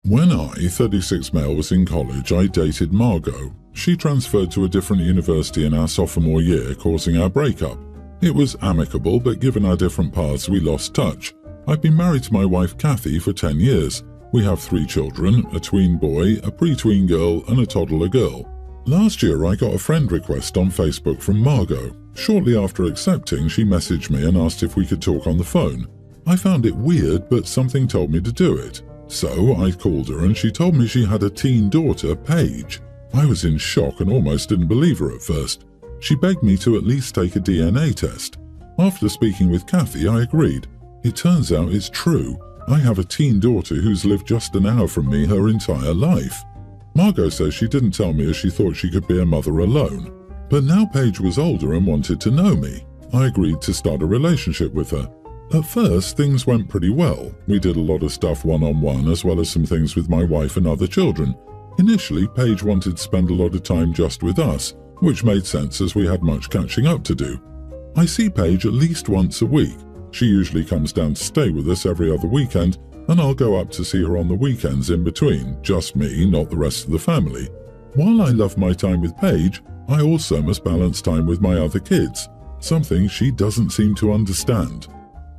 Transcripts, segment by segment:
When I, 36 male, was in college, I dated Margot. She transferred to a different university in our sophomore year, causing our breakup. It was amicable, but given our different paths, we lost touch. I've been married to my wife Kathy for 10 years. We have 3 children, a tween boy, a pre-tween girl, and a toddler girl. Last year, I got a friend request on Facebook from Margot. Shortly after accepting, she messaged me and asked if we could talk on the phone. I found it weird, but something told me to do it. So I called her and she told me she had a teen daughter, Paige. I was in shock and almost didn't believe her at first. She begged me to at least take a DNA test. After speaking with Kathy, I agreed. It turns out it's true. I have a teen daughter who's lived just an hour from me her entire life. Margot says she didn't tell me as she thought she could be a mother alone. But now Paige was older and wanted to know me. I agreed to start a relationship with her. At first, things went pretty well. We did a lot of stuff one-on-one as well as some things with my wife and other children. Initially, Paige wanted to spend a lot of time just with us, which made sense as we had much catching up to do. I see Paige at least once a week. She usually comes down to stay with us every other weekend, and I'll go up to see her on the weekends in between, just me, not the rest of the family. While I love my time with Paige, I also must balance time with my other kids, something she doesn't seem to understand.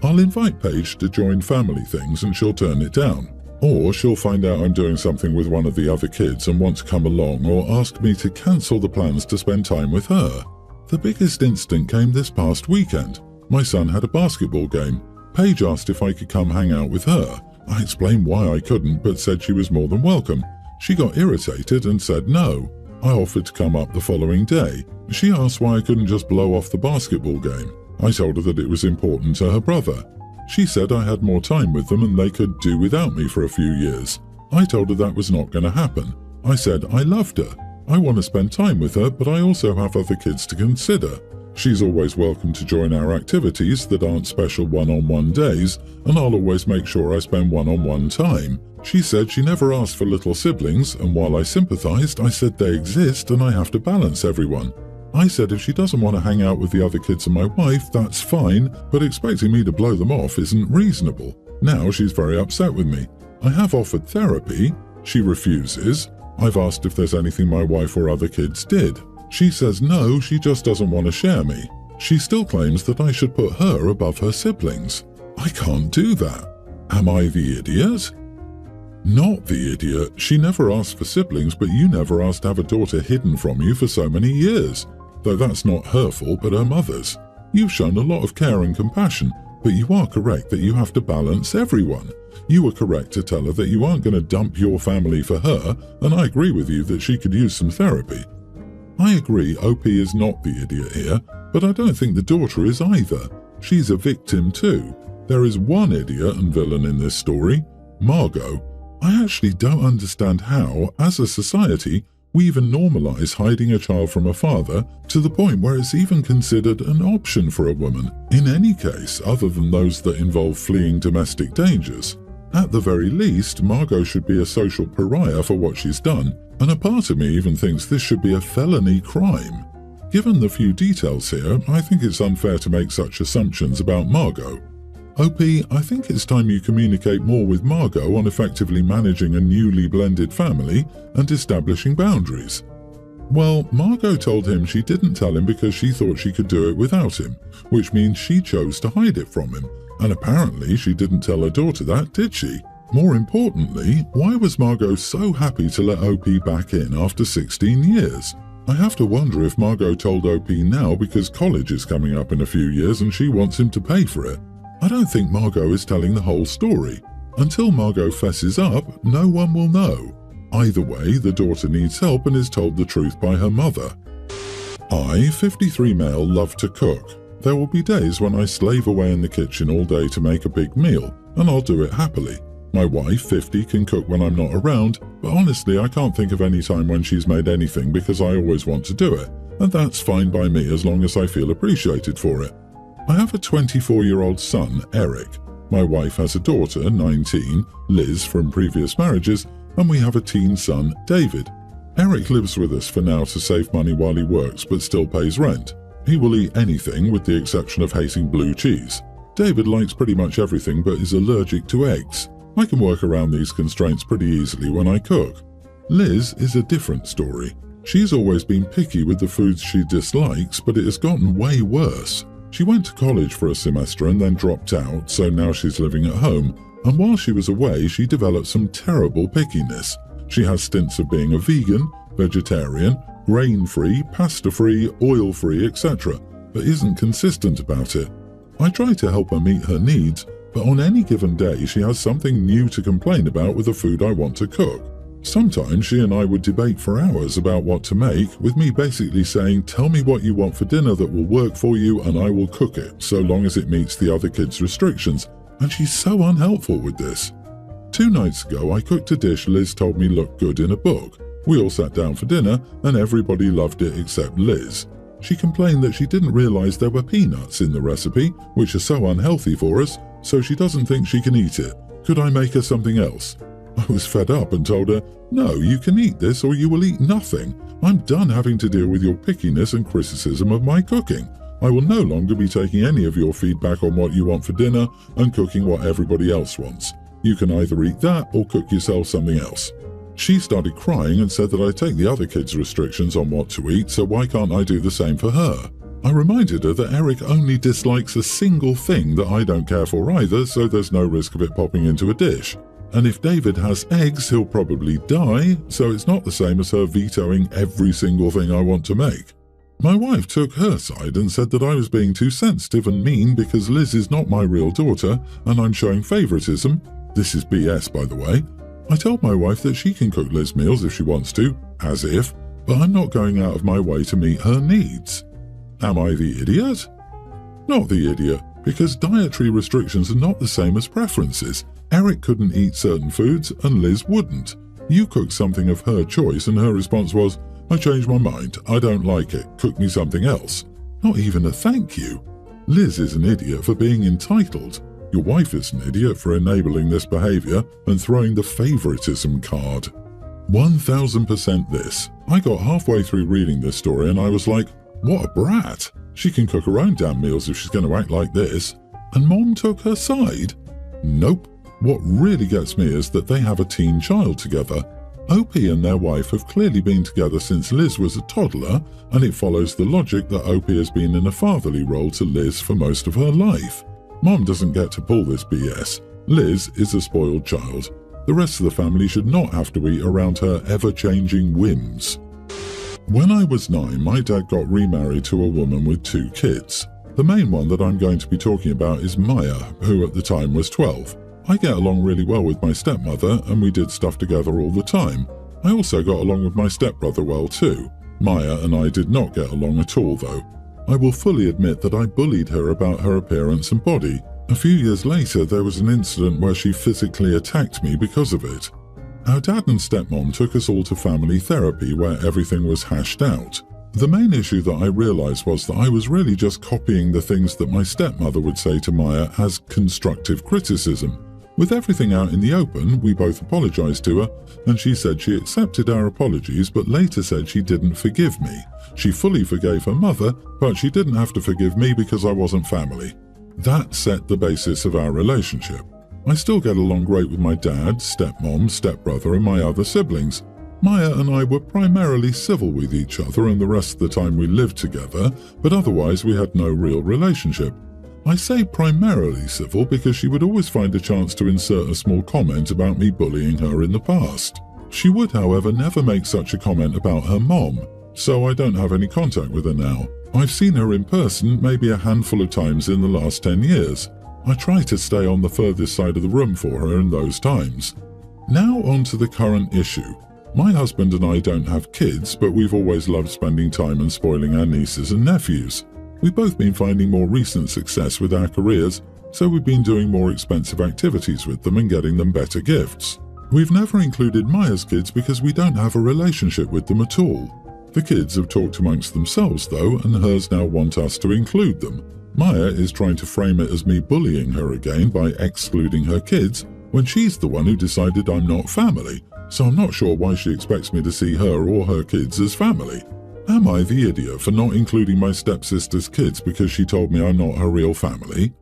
I'll invite Paige to join family things and she'll turn it down. Or she'll find out I'm doing something with one of the other kids and want to come along or ask me to cancel the plans to spend time with her. The biggest incident came this past weekend. My son had a basketball game. Paige asked if I could come hang out with her. I explained why I couldn't but said she was more than welcome. She got irritated and said no. I offered to come up the following day. She asked why I couldn't just blow off the basketball game. I told her that it was important to her brother. She said I had more time with them and they could do without me for a few years. I told her that was not going to happen. I said I loved her. I want to spend time with her, but I also have other kids to consider. She's always welcome to join our activities that aren't special one-on-one days, and I'll always make sure I spend one-on-one time. She said she never asked for little siblings, and while I sympathized, I said they exist and I have to balance everyone. I said if she doesn't want to hang out with the other kids and my wife, that's fine, but expecting me to blow them off isn't reasonable. Now she's very upset with me. I have offered therapy. She refuses. I've asked if there's anything my wife or other kids did. She says no, she just doesn't want to share me. She still claims that I should put her above her siblings. I can't do that. Am I the idiot? Not the idiot. She never asked for siblings, but you never asked to have a daughter hidden from you for so many years. Though that's not her fault, but her mother's. You've shown a lot of care and compassion, but you are correct that you have to balance everyone. You were correct to tell her that you aren't going to dump your family for her, and I agree with you that she could use some therapy. I agree OP is not the idiot here, but I don't think the daughter is either. She's a victim too. There is one idiot and villain in this story, Margot. I actually don't understand how, as a society, we even normalize hiding a child from a father to the point where it's even considered an option for a woman, in any case other than those that involve fleeing domestic dangers. At the very least, Margot should be a social pariah for what she's done, and a part of me even thinks this should be a felony crime. Given the few details here, I think it's unfair to make such assumptions about Margot. OP, I think it's time you communicate more with Margot on effectively managing a newly blended family and establishing boundaries. Well, Margot told him she didn't tell him because she thought she could do it without him, which means she chose to hide it from him. And apparently she didn't tell her daughter that, did she? More importantly, why was Margot so happy to let OP back in after 16 years? I have to wonder if Margot told OP now because college is coming up in a few years and she wants him to pay for it. I don't think Margot is telling the whole story. Until Margot fesses up, no one will know. Either way, the daughter needs help and is told the truth by her mother. I, 53 male, love to cook. There will be days when I slave away in the kitchen all day to make a big meal, and I'll do it happily. My wife, 50, can cook when I'm not around, but honestly I can't think of any time when she's made anything because I always want to do it, and that's fine by me as long as I feel appreciated for it. I have a 24-year-old son, Eric. My wife has a daughter, 19, Liz, from previous marriages, and we have a teen son, David. Eric lives with us for now to save money while he works but still pays rent. He will eat anything with the exception of hating blue cheese. David likes pretty much everything but is allergic to eggs. I can work around these constraints pretty easily when I cook. Liz is a different story. She's always been picky with the foods she dislikes, but it has gotten way worse. She went to college for a semester and then dropped out, so now she's living at home. And while she was away, she developed some terrible pickiness. She has stints of being a vegan, vegetarian, grain-free, pasta-free, oil-free, etc., but isn't consistent about it. I try to help her meet her needs, but on any given day she has something new to complain about with the food I want to cook. Sometimes she and I would debate for hours about what to make, with me basically saying, "Tell me what you want for dinner that will work for you and I will cook it, so long as it meets the other kids' restrictions," and she's so unhelpful with this. 2 nights ago I cooked a dish Liz told me looked good in a book. We all sat down for dinner and everybody loved it except Liz. She complained that she didn't realize there were peanuts in the recipe, which are so unhealthy for us, so she doesn't think she can eat it. Could I make her something else? I was fed up and told her, "No, you can eat this or you will eat nothing. I'm done having to deal with your pickiness and criticism of my cooking. I will no longer be taking any of your feedback on what you want for dinner and cooking what everybody else wants. You can either eat that or cook yourself something else." She started crying and said that I take the other kids' restrictions on what to eat, so why can't I do the same for her? I reminded her that Eric only dislikes a single thing that I don't care for either, so there's no risk of it popping into a dish. And if David has eggs, he'll probably die, so it's not the same as her vetoing every single thing I want to make. My wife took her side and said that I was being too sensitive and mean because Liz is not my real daughter and I'm showing favoritism. This is BS, by the way. I told my wife that she can cook Liz meals if she wants to, as if, but I'm not going out of my way to meet her needs. Am I the idiot? Not the idiot, because dietary restrictions are not the same as preferences. Eric couldn't eat certain foods and Liz wouldn't. You cooked something of her choice and her response was, "I changed my mind, I don't like it, cook me something else." Not even a thank you. Liz is an idiot for being entitled. Your wife is an idiot for enabling this behavior and throwing the favoritism card. 1000% this. I got halfway through reading this story and I was like, what a brat. She can cook her own damn meals if she's going to act like this. And Mom took her side? Nope. What really gets me is that they have a teen child together. OP and their wife have clearly been together since Liz was a toddler, and it follows the logic that OP has been in a fatherly role to Liz for most of her life. Mom doesn't get to pull this BS. Liz is a spoiled child. The rest of the family should not have to eat around her ever-changing whims. When I was 9, my dad got remarried to a woman with 2 kids. The main one that I'm going to be talking about is Maya, who at the time was 12. I get along really well with my stepmother and we did stuff together all the time. I also got along with my stepbrother well too. Maya and I did not get along at all though. I will fully admit that I bullied her about her appearance and body. A few years later, there was an incident where she physically attacked me because of it. Our dad and stepmom took us all to family therapy where everything was hashed out. The main issue that I realized was that I was really just copying the things that my stepmother would say to Maya as constructive criticism. With everything out in the open, we both apologized to her, and she said she accepted our apologies but later said she didn't forgive me. She fully forgave her mother, but she didn't have to forgive me because I wasn't family. That set the basis of our relationship. I still get along great with my dad, stepmom, stepbrother and my other siblings. Maya and I were primarily civil with each other and the rest of the time we lived together, but otherwise we had no real relationship. I say primarily civil because she would always find a chance to insert a small comment about me bullying her in the past. She would, however, never make such a comment about her mom, so I don't have any contact with her now. I've seen her in person maybe a handful of times in the last 10 years. I try to stay on the furthest side of the room for her in those times. Now on to the current issue. My husband and I don't have kids, but we've always loved spending time and spoiling our nieces and nephews. We've both been finding more recent success with our careers, so we've been doing more expensive activities with them and getting them better gifts. We've never included Maya's kids because we don't have a relationship with them at all. The kids have talked amongst themselves though, and hers now want us to include them. Maya is trying to frame it as me bullying her again by excluding her kids, when she's the one who decided I'm not family, so I'm not sure why she expects me to see her or her kids as family. Am I the idiot for not including my stepsister's kids because she told me I'm not her real family?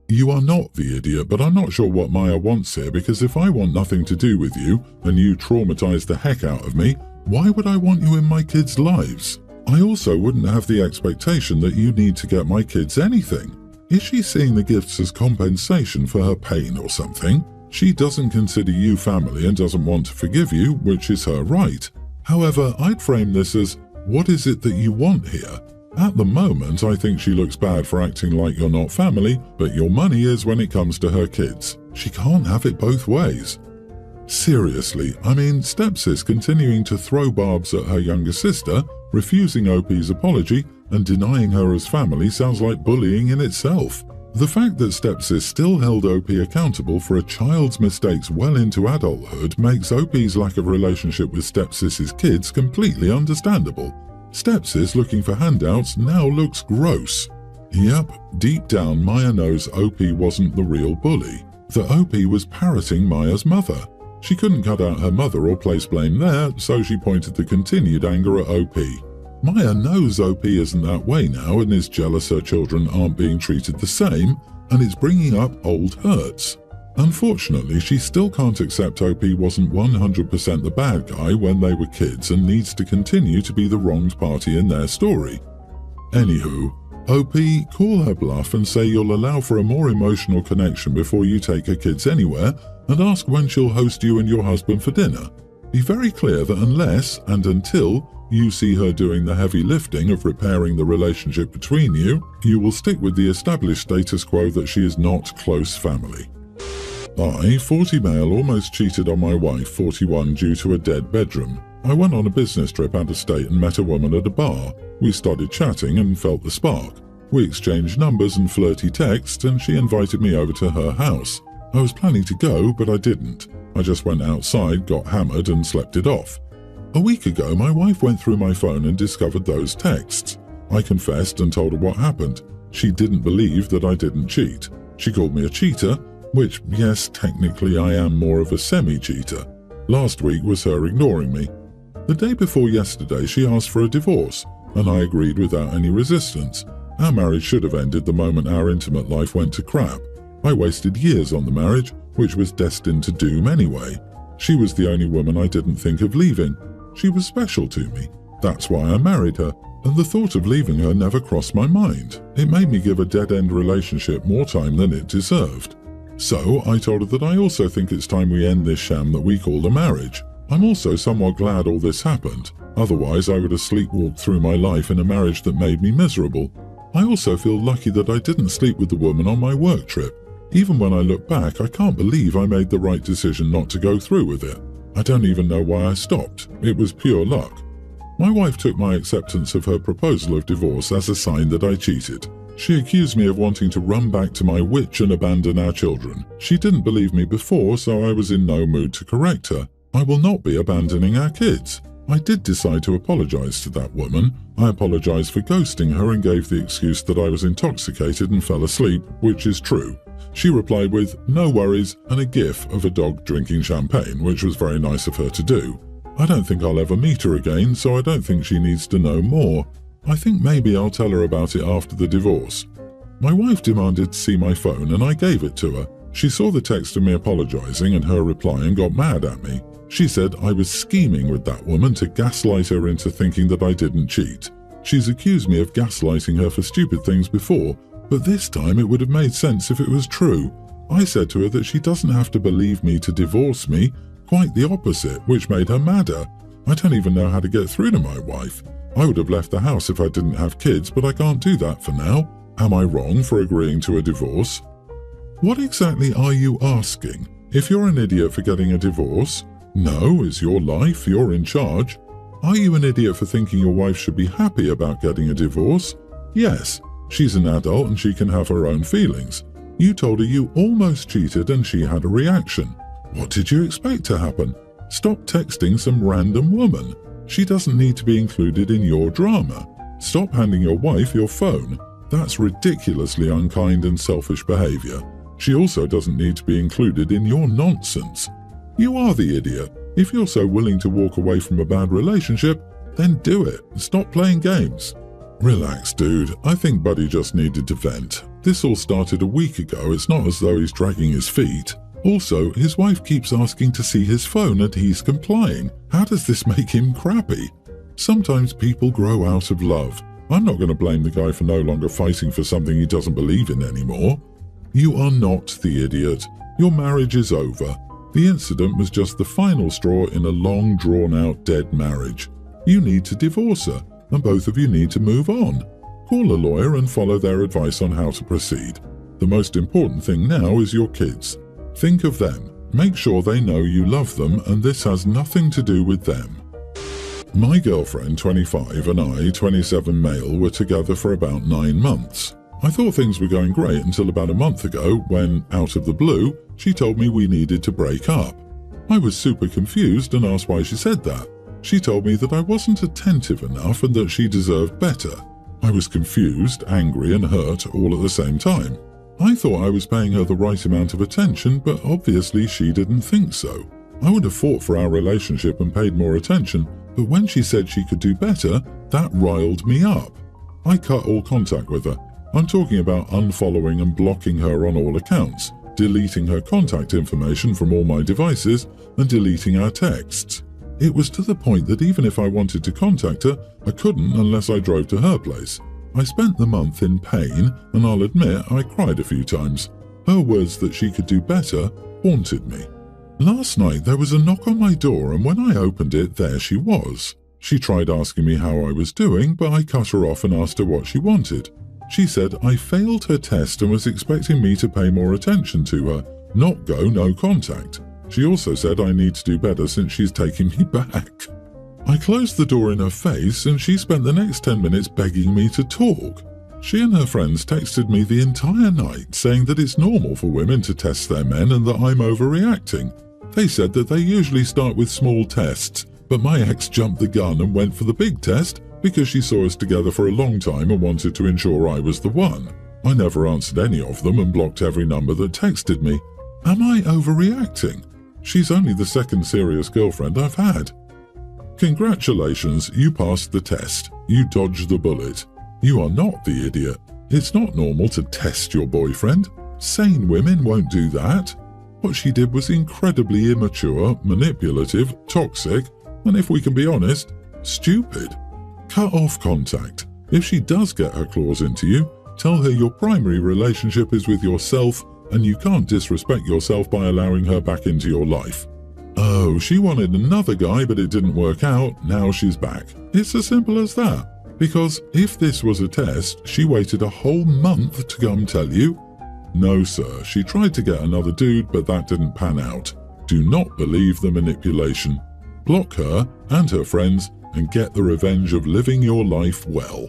You are not the idiot, but I'm not sure what Maya wants here, because if I want nothing to do with you and you traumatize the heck out of me, why would I want you in my kids' lives? I also wouldn't have the expectation that you need to get my kids anything. Is she seeing the gifts as compensation for her pain or something? She doesn't consider you family and doesn't want to forgive you, which is her right. However, I'd frame this as, what is it that you want here? At the moment, I think she looks bad for acting like you're not family, but your money is when it comes to her kids. She can't have it both ways. Seriously, I mean, stepsis continuing to throw barbs at her younger sister, refusing OP's apology, and denying her as family sounds like bullying in itself. The fact that stepsis still held OP accountable for a child's mistakes well into adulthood makes OP's lack of relationship with stepsis's kids completely understandable. Stepsis looking for handouts now looks gross. Yep, deep down Maya knows OP wasn't the real bully. That OP was parroting Maya's mother. She couldn't cut out her mother or place blame there, so she pointed the continued anger at OP. Maya knows OP isn't that way now and is jealous her children aren't being treated the same, and it's bringing up old hurts. Unfortunately, she still can't accept OP wasn't 100% the bad guy when they were kids and needs to continue to be the wronged party in their story. Anywho, OP, call her bluff and say you'll allow for a more emotional connection before you take her kids anywhere, and ask when she'll host you and your husband for dinner. Be very clear that unless and until you see her doing the heavy lifting of repairing the relationship between you, you will stick with the established status quo that she is not close family. I, 40 male, almost cheated on my wife, 41, due to a dead bedroom. I went on a business trip out of state and met a woman at a bar. We started chatting and felt the spark. We exchanged numbers and flirty texts, and she invited me over to her house. I was planning to go, but I didn't. I just went outside, got hammered, and slept it off. A week ago, my wife went through my phone and discovered those texts. I confessed and told her what happened. She didn't believe that I didn't cheat. She called me a cheater, which, yes, technically I am more of a semi-cheater. Last week was her ignoring me. The day before yesterday, she asked for a divorce, and I agreed without any resistance. Our marriage should have ended the moment our intimate life went to crap. I wasted years on the marriage, which was destined to doom anyway. She was the only woman I didn't think of leaving. She was special to me. That's why I married her, and the thought of leaving her never crossed my mind. It made me give a dead-end relationship more time than it deserved. So I told her that I also think it's time we end this sham that we called a marriage. I'm also somewhat glad all this happened. Otherwise, I would have sleepwalked through my life in a marriage that made me miserable. I also feel lucky that I didn't sleep with the woman on my work trip. Even when I look back, I can't believe I made the right decision not to go through with it. I don't even know why I stopped. It was pure luck. My wife took my acceptance of her proposal of divorce as a sign that I cheated. She accused me of wanting to run back to my witch and abandon our children. She didn't believe me before, so I was in no mood to correct her. I will not be abandoning our kids. I did decide to apologize to that woman. I apologized for ghosting her and gave the excuse that I was intoxicated and fell asleep, which is true. She replied with, "No worries," and a gif of a dog drinking champagne, which was very nice of her to do. I don't think I'll ever meet her again, so I don't think she needs to know more. I think maybe I'll tell her about it after the divorce. My wife demanded to see my phone and I gave it to her. She saw the text of me apologizing and her reply and got mad at me. She said I was scheming with that woman to gaslight her into thinking that I didn't cheat. She's accused me of gaslighting her for stupid things before, but this time it would have made sense if it was true. I said to her that she doesn't have to believe me to divorce me, quite the opposite, which made her madder. I don't even know how to get through to my wife. I would have left the house if I didn't have kids, but I can't do that for now. Am I wrong for agreeing to a divorce? What exactly are you asking? If you're an idiot for getting a divorce? No, it's your life, you're in charge. Are you an idiot for thinking your wife should be happy about getting a divorce? Yes, she's an adult and she can have her own feelings. You told her you almost cheated and she had a reaction. What did you expect to happen? Stop texting some random woman. She doesn't need to be included in your drama. Stop handing your wife your phone. That's ridiculously unkind and selfish behavior. She also doesn't need to be included in your nonsense. You are the idiot. If you're so willing to walk away from a bad relationship, then do it. Stop playing games. Relax, dude. I think Buddy just needed to vent. This all started a week ago. It's not as though he's dragging his feet. Also, his wife keeps asking to see his phone and he's complying. How does this make him crappy? Sometimes people grow out of love. I'm not going to blame the guy for no longer fighting for something he doesn't believe in anymore. You are not the idiot. Your marriage is over. The incident was just the final straw in a long, drawn-out dead marriage. You need to divorce her, and both of you need to move on. Call a lawyer and follow their advice on how to proceed. The most important thing now is your kids. Think of them. Make sure they know you love them, and this has nothing to do with them. My girlfriend, 25, and I, 27 male, were together for about 9 months. I thought things were going great until about a month ago when, out of the blue, she told me we needed to break up. I was super confused and asked why she said that. She told me that I wasn't attentive enough and that she deserved better. I was confused, angry, and hurt all at the same time. I thought I was paying her the right amount of attention, but obviously she didn't think so. I would have fought for our relationship and paid more attention, but when she said she could do better, that riled me up. I cut all contact with her. I'm talking about unfollowing and blocking her on all accounts, deleting her contact information from all my devices, and deleting our texts. It was to the point that even if I wanted to contact her, I couldn't unless I drove to her place. I spent the month in pain, and I'll admit I cried a few times. Her words that she could do better haunted me. Last night there was a knock on my door, and when I opened it, there she was. She tried asking me how I was doing, but I cut her off and asked her what she wanted. She said I failed her test and was expecting me to pay more attention to her, not go no contact. She also said I need to do better since she's taking me back. I closed the door in her face and she spent the next 10 minutes begging me to talk. She and her friends texted me the entire night saying that it's normal for women to test their men and that I'm overreacting. They said that they usually start with small tests, but my ex jumped the gun and went for the big test because she saw us together for a long time and wanted to ensure I was the one. I never answered any of them and blocked every number that texted me. Am I overreacting? She's only the second serious girlfriend I've had. Congratulations, you passed the test. You dodged the bullet. You are not the idiot. It's not normal to test your boyfriend. Sane women won't do that. What she did was incredibly immature, manipulative, toxic, and if we can be honest, stupid. Cut off contact. If she does get her claws into you, tell her your primary relationship is with yourself and you can't disrespect yourself by allowing her back into your life. Oh, she wanted another guy but it didn't work out, now she's back. It's as simple as that. Because if this was a test, she waited a whole month to come tell you. No sir, she tried to get another dude but that didn't pan out. Do not believe the manipulation. Block her and her friends and get the revenge of living your life well.